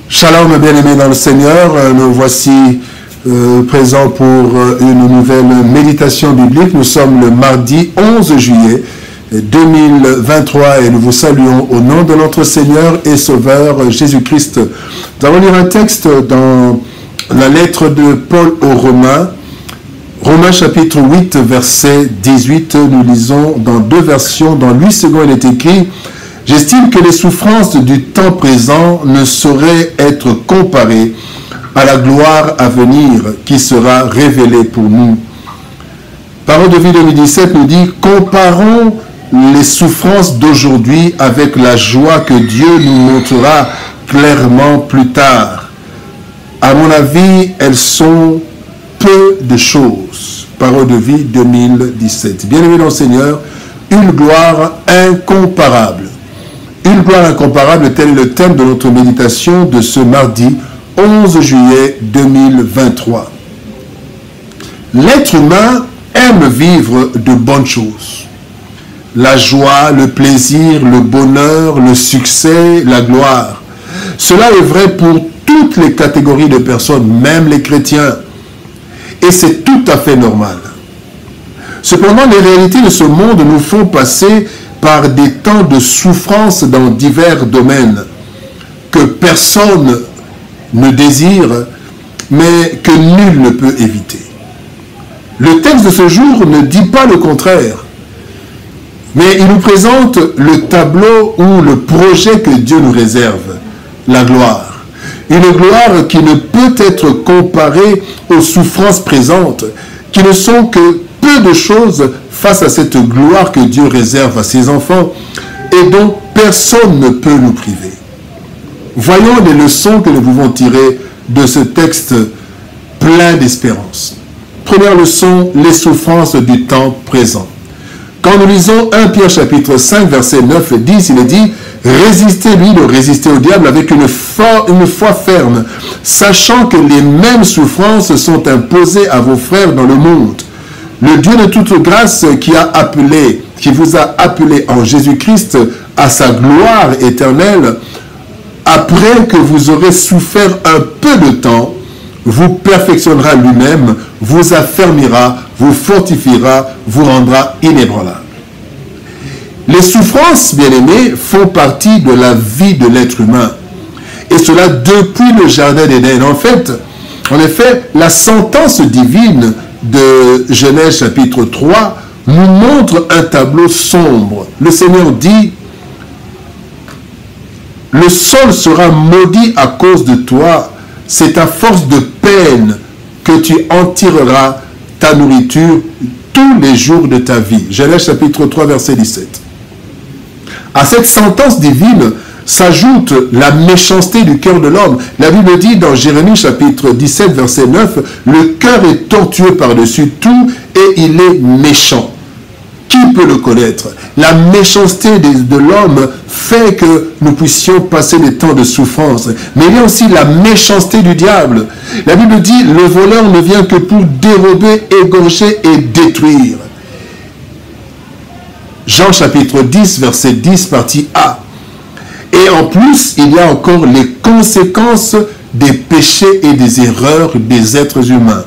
Shalom, bien-aimés dans le Seigneur, nous voici présents pour une nouvelle méditation biblique. Nous sommes le mardi 11 juillet 2023 et nous vous saluons au nom de notre Seigneur et Sauveur Jésus-Christ. Nous allons lire un texte dans la lettre de Paul aux Romains, Romains chapitre 8, verset 18. Nous lisons dans deux versions. Dans 8 secondes, il est écrit: j'estime que les souffrances du temps présent ne sauraient être comparées à la gloire à venir qui sera révélée pour nous. Parole de vie 2017 nous dit: comparons les souffrances d'aujourd'hui avec la joie que Dieu nous montrera clairement plus tard. À mon avis, elles sont peu de choses. Parole de vie 2017. Bien-aimés dans le Seigneur, une gloire incomparable. Une gloire incomparable, tel est le thème de notre méditation de ce mardi 11 juillet 2023. L'être humain aime vivre de bonnes choses. La joie, le plaisir, le bonheur, le succès, la gloire. Cela est vrai pour toutes les catégories de personnes, même les chrétiens. Et c'est tout à fait normal. Cependant, les réalités de ce monde nous font passer par des temps de souffrance dans divers domaines que personne ne désire, mais que nul ne peut éviter. Le texte de ce jour ne dit pas le contraire, mais il nous présente le tableau ou le projet que Dieu nous réserve, la gloire. Une gloire qui ne peut être comparée aux souffrances présentes, qui ne sont que peu de choses face à cette gloire que Dieu réserve à ses enfants et dont personne ne peut nous priver. Voyons les leçons que nous pouvons tirer de ce texte plein d'espérance. Première leçon, les souffrances du temps présent. Quand nous lisons 1 Pierre chapitre 5 versets 9 et 10, il est dit: résistez-lui, de résister au diable avec une foi ferme, sachant que les mêmes souffrances sont imposées à vos frères dans le monde. Le Dieu de toute grâce qui vous a appelé en Jésus-Christ à sa gloire éternelle, après que vous aurez souffert un peu de temps, vous perfectionnera lui-même, vous affermira, vous fortifiera, vous rendra inébranlable. Les souffrances, bien-aimés, font partie de la vie de l'être humain. Et cela depuis le jardin d'Éden. En effet, la sentence divine de Genèse chapitre 3 nous montre un tableau sombre. Le Seigneur dit: le sol sera maudit à cause de toi, c'est à force de peine que tu en tireras ta nourriture tous les jours de ta vie. Genèse chapitre 3 verset 17. À cette sentence divine s'ajoute la méchanceté du cœur de l'homme. La Bible dit dans Jérémie chapitre 17 verset 9, le cœur est tortueux par-dessus tout et il est méchant. Qui peut le connaître? La méchanceté de l'homme fait que nous puissions passer des temps de souffrance. Mais il y a aussi la méchanceté du diable. La Bible dit: le voleur ne vient que pour dérober, égorger et détruire. Jean chapitre 10 verset 10 partie A. Et en plus, il y a encore les conséquences des péchés et des erreurs des êtres humains.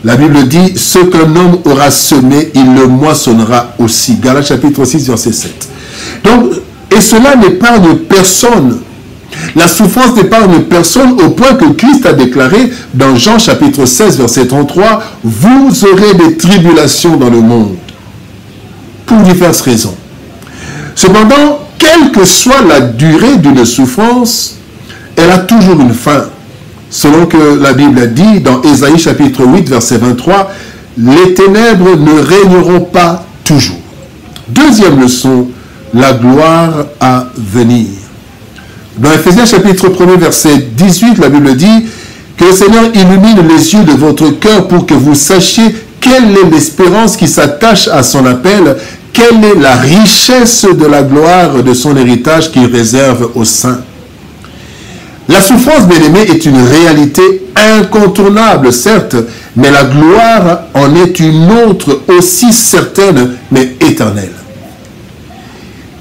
La Bible dit: ce qu'un homme aura semé, il le moissonnera aussi. Galates chapitre 6, verset 7. Donc, et cela n'épargne personne. La souffrance n'épargne personne au point que Christ a déclaré dans Jean chapitre 16, verset 33, « Vous aurez des tribulations dans le monde. » Pour diverses raisons. Cependant, quelle que soit la durée d'une souffrance, elle a toujours une fin. Selon que la Bible a dit dans Ésaïe chapitre 8, verset 23, « Les ténèbres ne régneront pas toujours. » Deuxième leçon, la gloire à venir. Dans Éphésiens chapitre 1, verset 18, la Bible dit que le Seigneur illumine les yeux de votre cœur pour que vous sachiez quelle est l'espérance qui s'attache à son appel, quelle est la richesse de la gloire de son héritage qu'il réserve aux saints. La souffrance, bien-aimée, est une réalité incontournable, certes, mais la gloire en est une autre aussi certaine, mais éternelle.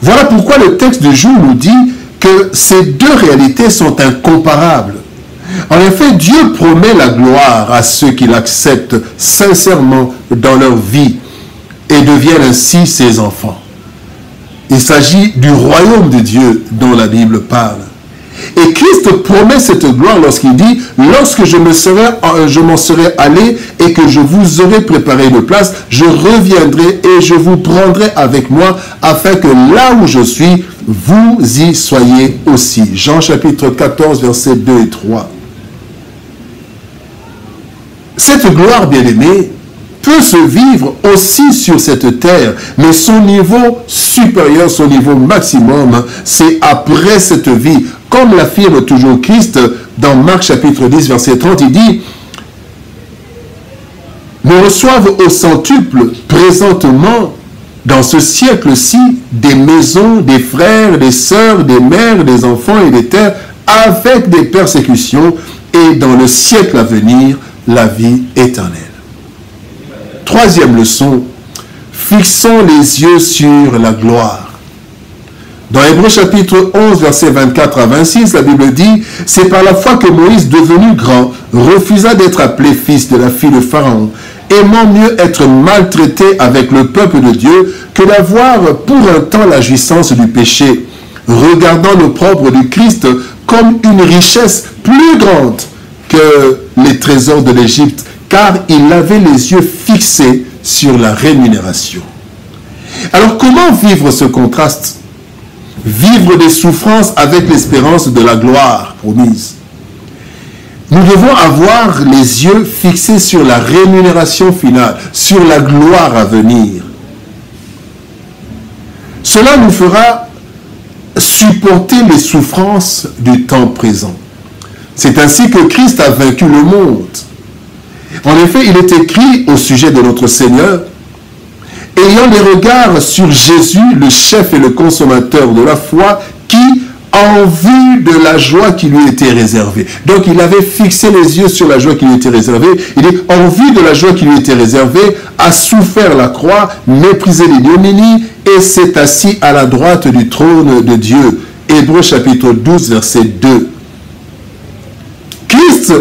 Voilà pourquoi le texte du jour nous dit que que ces deux réalités sont incomparables. En effet, Dieu promet la gloire à ceux qui l'acceptent sincèrement dans leur vie et deviennent ainsi ses enfants. Il s'agit du royaume de Dieu dont la Bible parle. Et Christ promet cette gloire lorsqu'il dit « Lorsque je m'en serai allé et que je vous aurai préparé une place, je reviendrai et je vous prendrai avec moi afin que là où je suis, vous y soyez aussi. » Jean chapitre 14, versets 2 et 3. Cette gloire, bien-aimée, peut se vivre aussi sur cette terre, mais son niveau supérieur, son niveau maximum, c'est après cette vie. Comme l'affirme toujours Christ dans Marc chapitre 10, verset 30, il dit « Nous reçoivent au centuple présentement dans ce siècle-ci des maisons, des frères, des sœurs, des mères, des enfants et des terres avec des persécutions et dans le siècle à venir, la vie éternelle. » Troisième leçon, fixons les yeux sur la gloire. Dans Hébreux chapitre 11, versets 24 à 26, la Bible dit « C'est par la foi que Moïse, devenu grand, refusa d'être appelé fils de la fille de Pharaon, aimant mieux être maltraité avec le peuple de Dieu que d'avoir pour un temps la jouissance du péché, regardant l'opprobre du Christ comme une richesse plus grande que les trésors de l'Égypte, car il avait les yeux fixés sur la rémunération. » Alors comment vivre ce contraste? Vivre des souffrances avec l'espérance de la gloire promise. Nous devons avoir les yeux fixés sur la rémunération finale, sur la gloire à venir. Cela nous fera supporter les souffrances du temps présent. C'est ainsi que Christ a vaincu le monde. En effet, il est écrit au sujet de notre Seigneur, ayant les regards sur Jésus, le chef et le consommateur de la foi, qui, en vue de la joie qui lui était réservée. Donc, il avait fixé les yeux sur la joie qui lui était réservée. Il dit, en vue de la joie qui lui était réservée, a souffert la croix, méprisé l'ignominie, et s'est assis à la droite du trône de Dieu. Hébreux chapitre 12, verset 2. Christ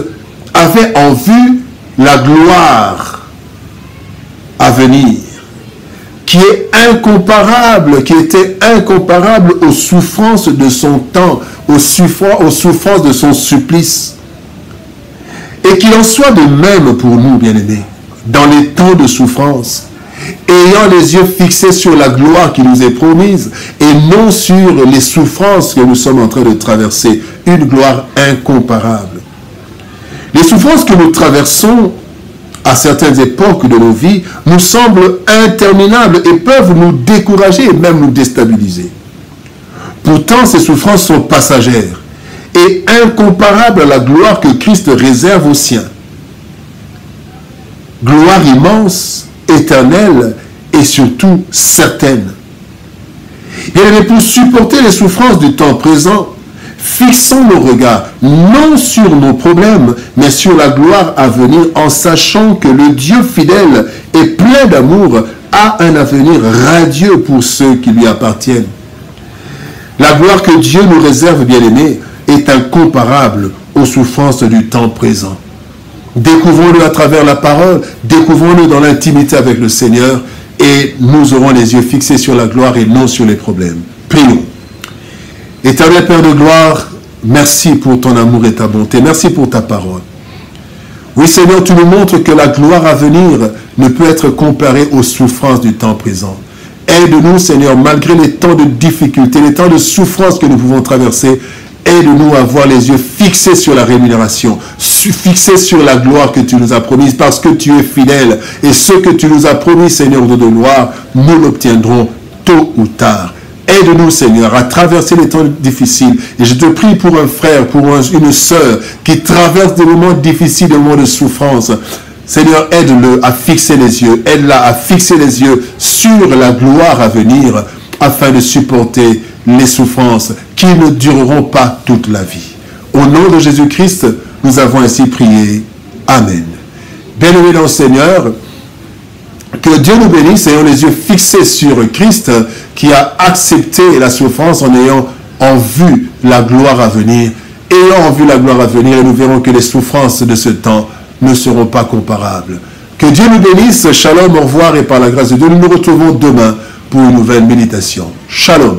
avait en vue la gloire à venir, qui est incomparable, qui était incomparable aux souffrances de son temps, aux souffrances de son supplice. Et qu'il en soit de même pour nous, bien-aimés, dans les temps de souffrance, ayant les yeux fixés sur la gloire qui nous est promise, et non sur les souffrances que nous sommes en train de traverser, une gloire incomparable. Les souffrances que nous traversons à certaines époques de nos vies, nous semblent interminables et peuvent nous décourager et même nous déstabiliser. Pourtant, ces souffrances sont passagères et incomparables à la gloire que Christ réserve aux siens. Gloire immense, éternelle et surtout certaine. Et pour supporter les souffrances du temps présent, fixons nos regards, non sur nos problèmes, mais sur la gloire à venir, en sachant que le Dieu fidèle et plein d'amour a un avenir radieux pour ceux qui lui appartiennent. La gloire que Dieu nous réserve, bien-aimés, est incomparable aux souffrances du temps présent. Découvrons-le à travers la parole, découvrons-le dans l'intimité avec le Seigneur, et nous aurons les yeux fixés sur la gloire et non sur les problèmes. Prions. Éternel Père de gloire, merci pour ton amour et ta bonté. Merci pour ta parole. Oui, Seigneur, tu nous montres que la gloire à venir ne peut être comparée aux souffrances du temps présent. Aide-nous, Seigneur, malgré les temps de difficulté, les temps de souffrance que nous pouvons traverser, aide-nous à avoir les yeux fixés sur la rémunération, fixés sur la gloire que tu nous as promise, parce que tu es fidèle. Et ce que tu nous as promis, Seigneur de gloire, nous l'obtiendrons tôt ou tard. Aide-nous, Seigneur, à traverser les temps difficiles. Et je te prie pour un frère, pour une sœur qui traverse des moments difficiles, des moments de souffrance. Seigneur, aide-le à fixer les yeux. Aide-la à fixer les yeux sur la gloire à venir afin de supporter les souffrances qui ne dureront pas toute la vie. Au nom de Jésus-Christ, nous avons ainsi prié. Amen. Bien-aimés dans le Seigneur, que Dieu nous bénisse, ayant les yeux fixés sur Christ qui a accepté la souffrance en ayant en vue la gloire à venir. Ayant en vue la gloire à venir, et nous verrons que les souffrances de ce temps ne seront pas comparables. Que Dieu nous bénisse. Shalom, au revoir, et par la grâce de Dieu, nous nous retrouvons demain pour une nouvelle méditation. Shalom.